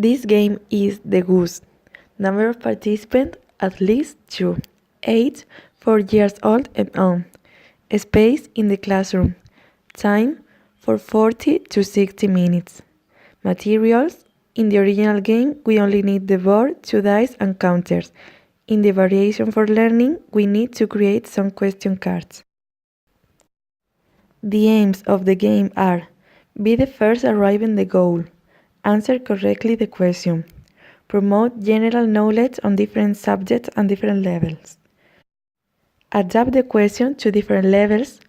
This game is the Goose. Number of participants at least 2. Age 4 years old and on. Space in the classroom. Time for 40 to 60 minutes. Materials. In the original game, we only need the board, 2 dice and counters. In the variation for learning, we need to create some question cards. The aims of the game are: be the first arriving the goal, answer correctly the question, promote general knowledge on different subjects and different levels, adapt the question to different levels,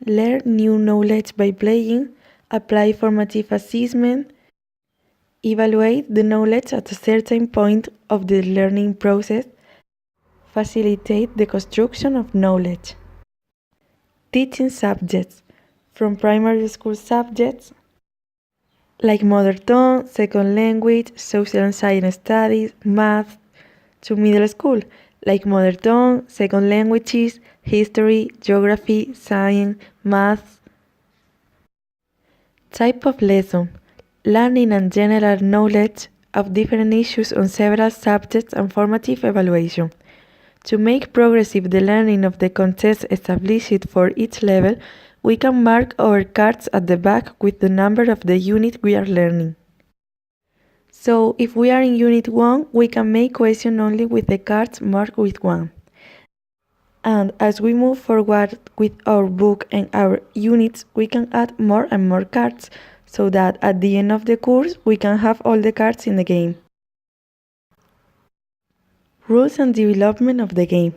learn new knowledge by playing, apply formative assessment, evaluate the knowledge at a certain point of the learning process, facilitate the construction of knowledge. Teaching subjects, from primary school subjects like mother tongue, second language, social and science studies, math, to middle school, like mother tongue, second languages, history, geography, science, math. Type of lesson: learning and general knowledge of different issues on several subjects and formative evaluation. To make progressive the learning of the content established for each level, we can mark our cards at the back with the number of the unit we are learning. So, if we are in Unit 1, we can make question only with the cards marked with 1. And as we move forward with our book and our units, we can add more and more cards, so that at the end of the course, we can have all the cards in the game. Rules and development of the game.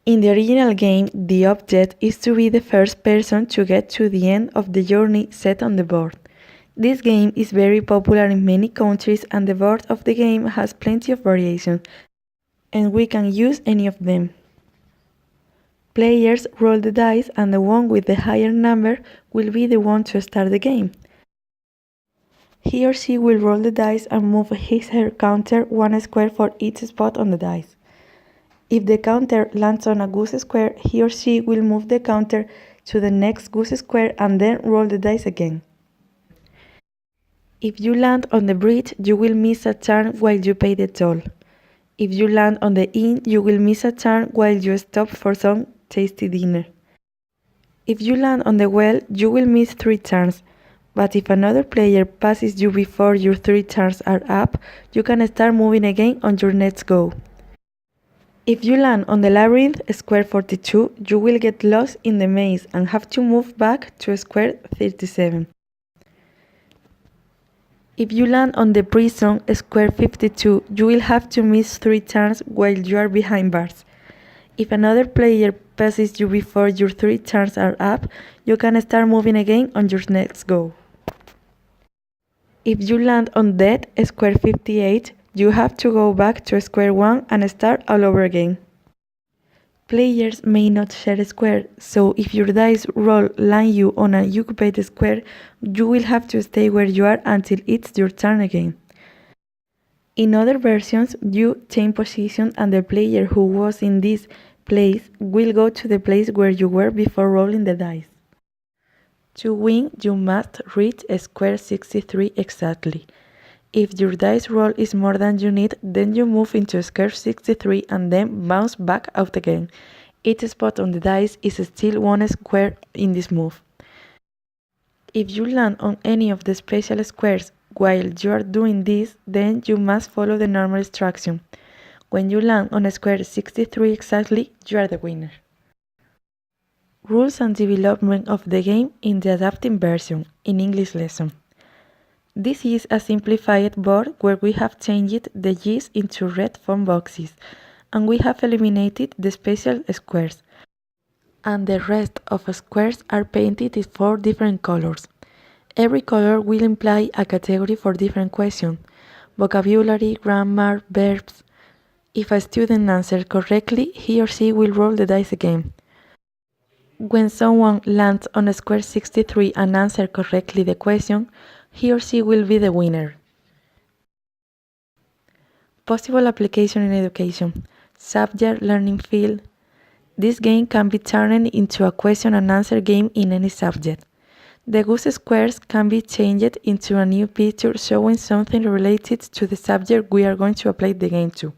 In the original game, the object is to be the first person to get to the end of the journey set on the board. This game is very popular in many countries and the board of the game has plenty of variations, and we can use any of them. Players roll the dice and the one with the higher number will be the one to start the game. He or she will roll the dice and move his or her counter 1 square for each spot on the dice. If the counter lands on a goose square, he or she will move the counter to the next goose square and then roll the dice again. If you land on the bridge, you will miss a turn while you pay the toll. If you land on the inn, you will miss a turn while you stop for some tasty dinner. If you land on the well, you will miss 3 turns. But if another player passes you before your 3 turns are up, you can start moving again on your next go. If you land on the labyrinth, square 42, you will get lost in the maze and have to move back to square 37. If you land on the prison, square 52, you will have to miss 3 turns while you are behind bars. If another player passes you before your 3 turns are up, you can start moving again on your next go. If you land on death, square 58, you have to go back to square 1 and start all over again. Players may not share a square, so if your dice roll land you on an occupied square, you will have to stay where you are until it's your turn again. In other versions, you change position and the player who was in this place will go to the place where you were before rolling the dice. To win, you must reach square 63 exactly. If your dice roll is more than you need, then you move into square 63 and then bounce back out again. Each spot on the dice is still 1 square in this move. If you land on any of the special squares while you are doing this, then you must follow the normal instruction. When you land on square 63 exactly, you are the winner. Rules and development of the game in the adapting version, in English lesson. This is a simplified board where we have changed the G's into red phone boxes, and we have eliminated the special squares. And the rest of squares are painted in 4 different colors. Every color will imply a category for different questions: vocabulary, grammar, verbs. If a student answers correctly, he or she will roll the dice again. When someone lands on square 63 and answers correctly the question, he or she will be the winner. Possible application in education. Subject, learning field. This game can be turned into a question and answer game in any subject. The Goose squares can be changed into a new picture showing something related to the subject we are going to apply the game to.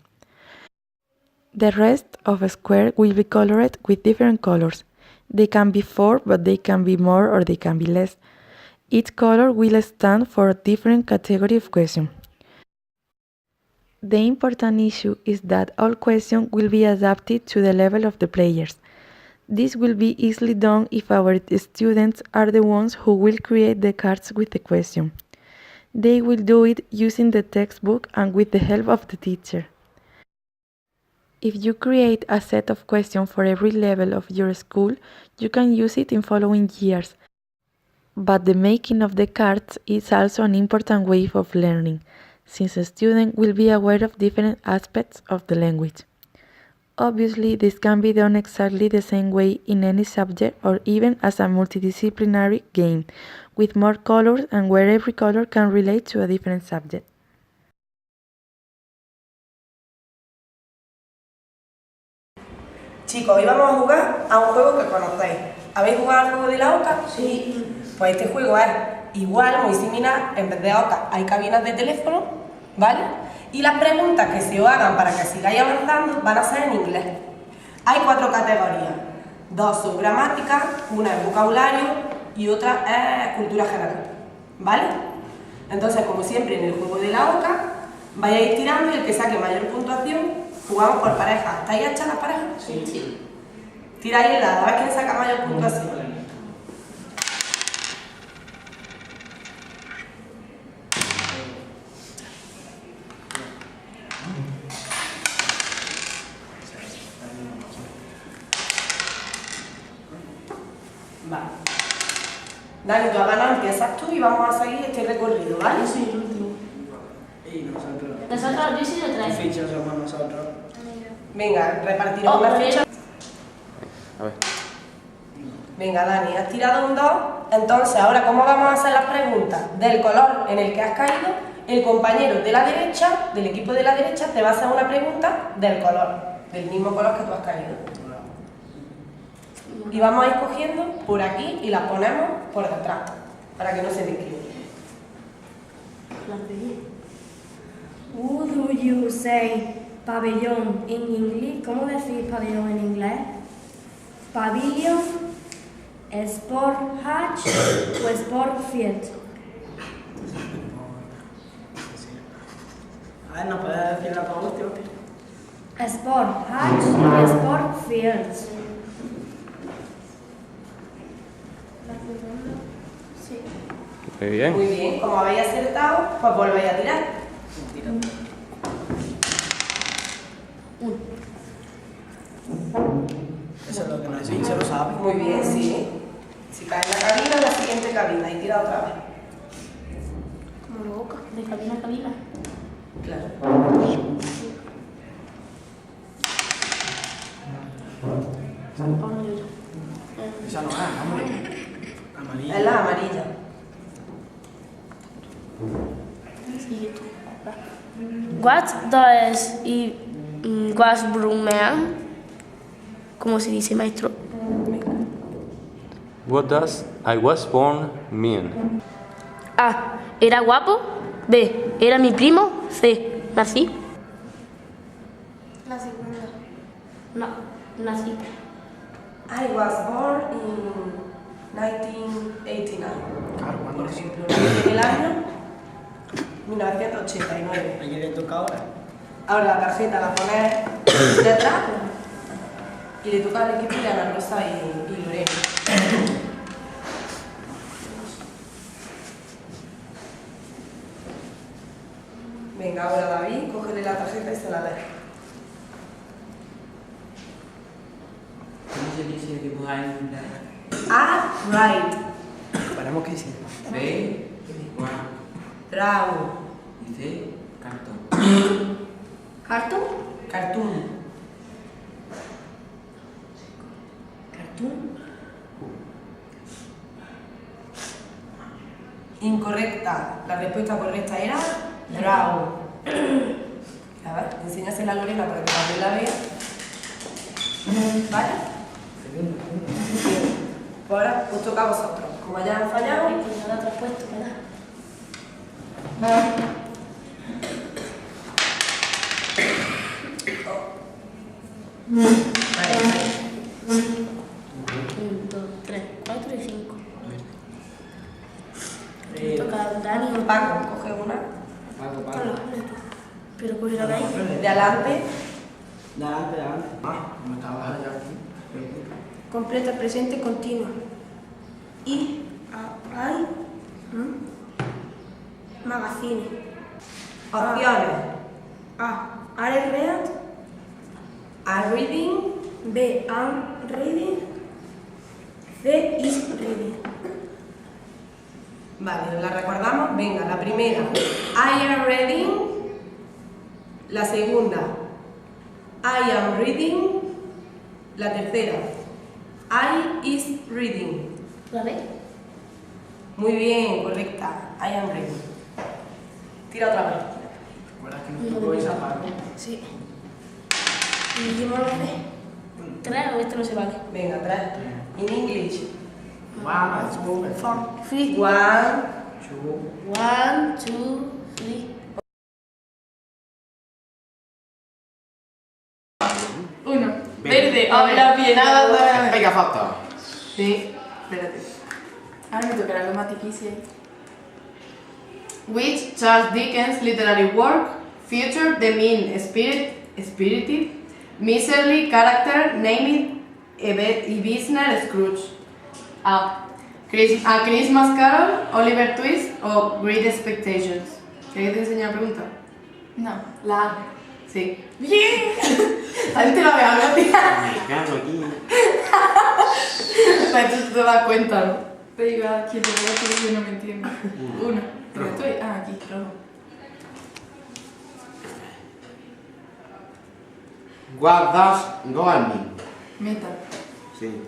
The rest of a square will be colored with different colors. They can be 4, but they can be more or they can be less. Each color will stand for a different category of question. The important issue is that all questions will be adapted to the level of the players. This will be easily done if our students are the ones who will create the cards with the question. They will do it using the textbook and with the help of the teacher. If you create a set of questions for every level of your school, you can use it in following years. But the making of the cards is also an important way of learning, since a student will be aware of different aspects of the language. Obviously, this can be done exactly the same way in any subject or even as a multidisciplinary game, with more colors and where every color can relate to a different subject. Chicos, hoy vamos a jugar a un juego que conocéis. ¿Habéis jugado al juego de la oca? Sí. Pues este juego es igual, muy similar. En vez de oca hay cabinas de teléfono, ¿vale? Y las preguntas que se os hagan para que sigáis avanzando van a ser en inglés. Hay 4 categorías. 2 son gramática, una es vocabulario y otra es cultura general, ¿vale? Entonces, como siempre en el juego de la oca, vais a ir tirando y el que saque mayor puntuación, jugamos por pareja. ¿Estáis hechas las parejas? Sí. Tiráis el dado, a ver quién saca mayor puntuación. Vale. Dani, tú has ganado, empiezas tú y vamos a seguir este recorrido, ¿vale? Sí, el último. Y nosotros. Nosotros, yo sí lo traigo. ¿Qué fichas somos nosotros? Venga, repartiremos una ficha. A ver. Venga, Dani, has tirado un 2. Entonces, ahora, ¿cómo vamos a hacer las preguntas? Del color en el que has caído, el compañero de la derecha, del equipo de la derecha, te va a hacer una pregunta del color, del mismo color que tú has caído. Y vamos a ir cogiendo por aquí y las ponemos por detrás, para que no se mezclen. How do you say pabellón in English? ¿Cómo decir pabellón en inglés? Pavilion, sport hatch o sport field. A ver, ¿nos puedes decir la traducción? Sport hatch y sport field. Sí. Muy bien. Muy bien, como habéis acertado, pues volvéis a tirar. Eso es lo que nos enseña, se lo sabe. Muy bien, sí. Si cae en la cabina, en la siguiente cabina y tira otra vez. Como loca, de cabina a cabina. Claro. Esa no es, hombre. Amarilla. Es la amarilla. Sigue tú. What does it was mean? ¿Cómo se dice, maestro? What does I was born mean? A. ¿Era guapo? B. ¿Era mi primo? C. ¿Nací? La segunda. No, nací. I was born in 1989. Claro, cuando Por lo ejemplo, en el año 1989. Ayer le toca ahora. Ahora la tarjeta la pones detrás y le toca al equipo de Ana Rosa y Lorena. Venga, ahora David, cógele la tarjeta y se la lee. ¿Cómo se dice dibujar en inglés? A, right. Esperemos que sí. B, Juan. Bravo. Y C, cartón. ¿Cartoon? Cartoon. Cartoon. Incorrecta. La respuesta correcta era bravo. A ver, enséñasela a Lorena para que también la vea. ¿Vale? Pues ahora os toca a vosotros. Como hayan fallado, Ay, pues nada te has puesto, ¿verdad? vale. 1, 2, 3, 4 y 5. Me toca a Dani o Paco, coge una. Carlos. Pero coge la de ahí. De adelante. Delante. No estaba allá aquí. Completa presente continua. Y hay magazine. Opciones. A. Are read. Are reading. B. Am reading. C. Is reading. Vale, la recordamos. Venga, la primera. I am reading. La segunda. I am reading. La tercera. I is reading. ¿La ves? Muy bien, correcta. I am reading. Tira otra vez. ¿Recuerdas que nos tocó esa parte? Sí. Y dijimos la C. 3 o esto no se vale. Venga, atrás. In English. 1, 2, 3. 1, 1, 2, 3. Uno. Verde. Verde. Habla bien. Nada. Venga, foto. Sí. Espérate. Ahora me tocará lo más difícil. Which Charles Dickens literary work featured the mean spirited, miserly character named Ebenezer Scrooge? A. A Christmas Carol, Oliver Twist o Great Expectations. ¿Quieres que te enseñe la pregunta? No, la A. Sí. ¡Bien! ¿Alguien te la ve algo, tía? Me cago aquí. Tú te das cuenta, ¿no? Te digo, aquí te voy a decir que no me entiendo. Uno. ¿Dónde estoy? Ah, aquí, rojo. What does goal mean? Meta. Sí.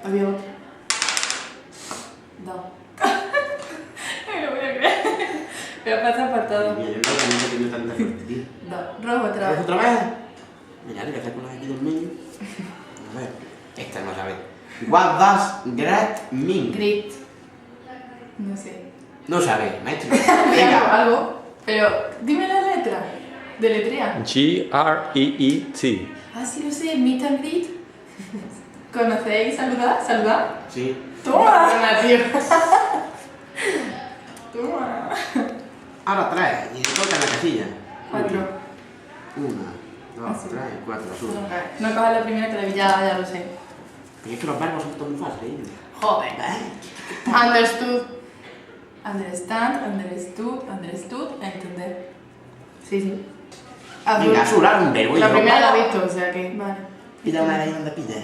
Había otro. Dos. No lo voy a creer. Voy a pasar por todo. Mira, yo creo que no he tenido tanta suerte, tío. Dos. Rojo otra ¿Quieres vez. otra vez? Mira, le voy a hacer con las aquí del medio. A ver, esta no sabes. What does great mean? Grit. No sé. No sabes, maestro. Algo, Venga. algo. Pero dime la letra. Deletrea. G-R-E-E-T. Ah, sí lo sé. Meet and greet. ¿Conocéis? ¿Saludar? ¿Saludar? Sí. Toma. Tío. Toma. Ahora tres. Y toca la casilla. 4. 1, 2, Así. 3, 4, azul. No cojas la primera que la vi. Ya lo sé. Pero es que los verbos son todos muy fáciles. Joder. Understood. Understand, understood, entender. Sí, sí. Venga, azul, ahora un verbo. y La yo- primera la he visto, o sea que. Vale. Pilla una de ahí donde pilla.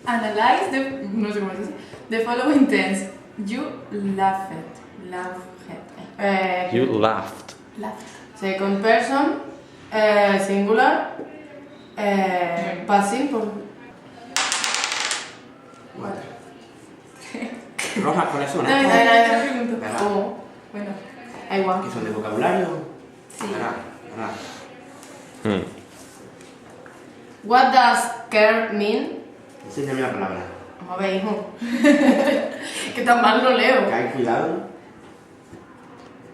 Analyze the. No sé cómo se dice. The following tense. You laughed. You laughed. Laughed. Second person. Singular. Passing por. 4. Rojas con eso, ¿no? No, pregunto. ¿Verdad? ¿Cómo? Bueno, da igual. Que son de vocabulario. Sí. Verá. Hmm. What does care mean? Enséñame la palabra. Vamos a ver, hijo. Que tan mal lo leo. Cae, cuidado.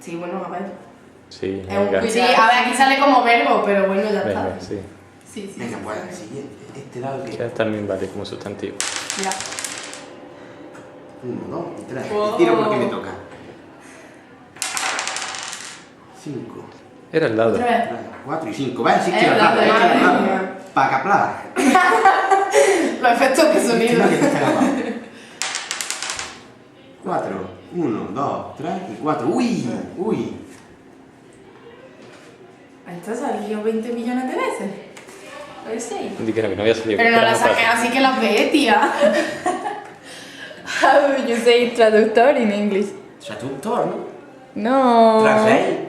Sí, bueno, a ver. Sí, Es un venga. quiz. Sí, a ver, aquí sale como verbo, pero bueno, ya está. Venga, sí. Sí, sí. Venga, pues el siguiente. Este lado que. Ya también vale como sustantivo. Ya. 1, 2 y 3. Oh. Tiro porque me toca. 5, Era al lado. Otra vez. 4 y 5. ¿Ves? Sí, que la la de madre mía. Para caplar. Los efectos de sonido. 4, 1, 2, 3 y 4. Uy. Esto ha salido 20 millones de veces. Pues sí. Dijeron que no había salido. Pero no era la más saqué fácil. así que la ve, tía. How do you say traductor in English? Traductor, ¿no? No. Translate.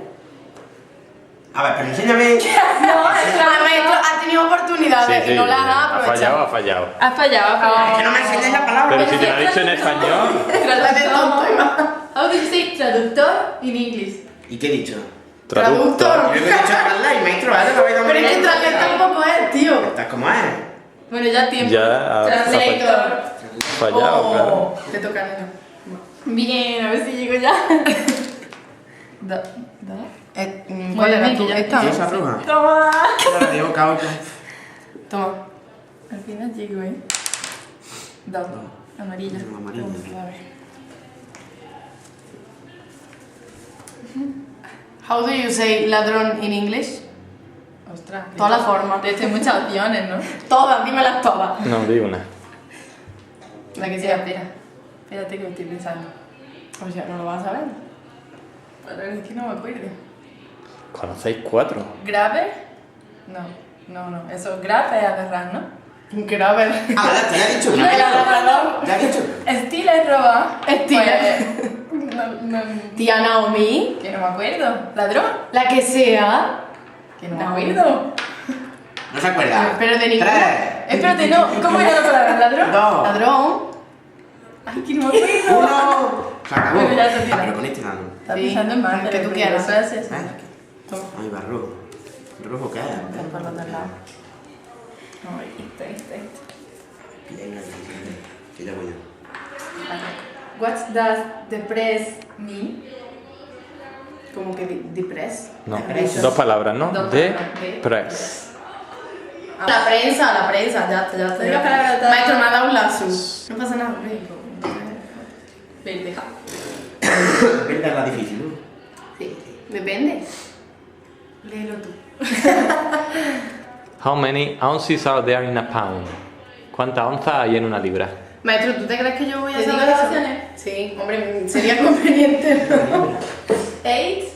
A ver, pero enséñame. No, maestro, ha tenido oportunidades Sí, sí, y no las ha ha fallado, aprovechado. ha fallado. Has fallado. Es que no me enseñes la palabra. Pero si te lo ha dicho en español. Traductor. How do you say traductor in English? ¿Y qué he dicho? Traductor. Yo he dicho translate, maestro. ¿Vale? Pero es que traductor tampoco es, tío. Estás como es. Bueno, ya tiempo. Ya ha Translator. fallado, claro. Te toca, Nino. Bien, a ver si llego ya. ¿Cuál era tú? Esta, ¿Y ¿no? esa roja? Toma. La de boca a boca. Toma. Al final llego, ¿eh? Dos. Amarilla. No, amarilla. A ver. How do you say ladrón in English? Ostras. Todas las formas. De hecho, hay muchas opciones, ¿no? Todas, dímelas todas. No, di una. La que Espera, sea. espera. Espérate que me estoy pensando. O sea, no lo vas a saber. Pero es que no me acuerdo. ¿Conocéis 4? ¿Grave? No. Eso, grave es agarrar, ¿no? Grave. Ah, ya has dicho. No, Ya has dicho. Estilo es robar. Estilo. No, Tía Naomi. que no me acuerdo. ¿Ladrón? La que sea. Que no me acuerdo. No se acuerda. Pero de ninguna. 3. Espérate, no. ¿Cómo era la palabra? ¿Ladrón? 2. Ladrón. Ay, que no me acuerdo. 1. Se acabó. Bueno, ya te tiro. Ah, pero con este lado. Estás Sí, pensando en más el de que lo tú quieras. Gracias. Ah, Ay, va rojo. ¿Rojo qué es? Por los dos lados. Ay, este. Venga, que ya voy yo. What does depress mean? Como que depress. No, Depresa. 2 palabras, ¿no? Dos De palabras, de- press. La prensa, ya está. Diga palabra toda. Maestro, me ha dado un lazo. No pasa nada, hombre. Verde. Verde es la difícil, ¿no? Sí, depende. Léelo tú. How many ounces are there in a pound? ¿Cuántas onzas hay en una libra? Maestro, ¿tú te crees que yo voy a ¿Te digo saber las eso? opciones? Sí, hombre, sería conveniente. 8,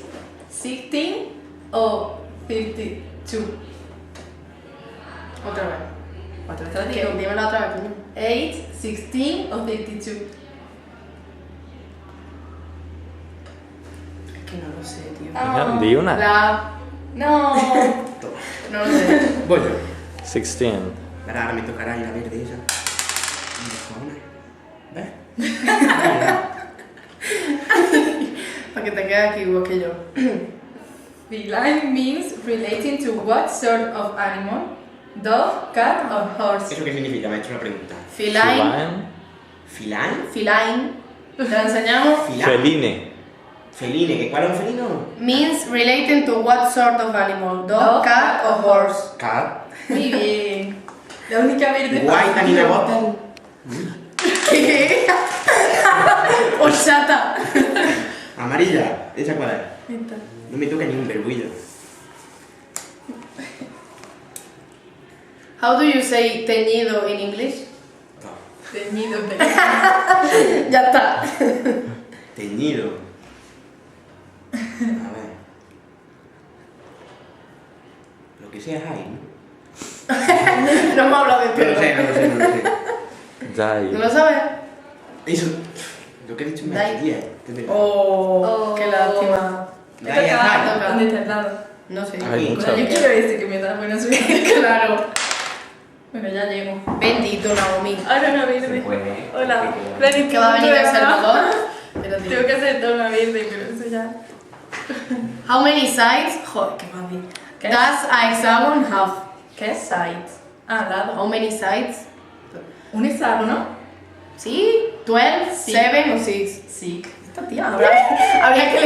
16 o 52. Otra vez. Otra vez te la Que digo. dímela otra vez, coño. 8, 16 o 52. Es que no lo sé, tío. Venga, di una. No. No lo sé. Voy yo. 16. Ahora me tocará ir a verde esa. ¿Ves? Para que te quedes aquí igual que yo. Feline means relating to what sort of animal? Dog, cat or horse? ¿Eso qué significa? Me ha hecho una pregunta. Feline. ¿Filan? Feline. Te lo enseñamos. Feline. Feline, ¿que cuál es un felino? Means relating to what sort of animal? Dog, cat or horse. Cat. Muy bien. La única verde. White and in a bottle. ¿Qué? Horchata. Amarilla. ¿Esa cuál es? Esta. No me toca ni un vergüillo. How do you say teñido in English? Teñido, Ya está. Teñido. A ver. Lo que sea es ahí, ¿no? No me ha hablado de No pelo. lo sé, no lo sé, no lo sé. Dai. ¿No lo sabes? Eso. Lo que he dicho me Dai. hacía. Oh, qué lástima. Dai es ahí. ¿Dónde está el dado? No sé. Hay muchas. Yo quiero este que me da buena suerte. Claro. Bueno, ya llego. Bendito Naomi. Ahora una verde. Se puede. Hola. Que va a venir El Salvador. Pero Tengo que hacer toda una verde, pero eso ya. How many sides? Joder, qué fácil. ¿Qué? Does a hexagon have? ¿Qué es sides? Ah, lado. How many sides? Un hexágono. Sí, 12, Sí. 7 o 6. Sí. Esta tía, habría que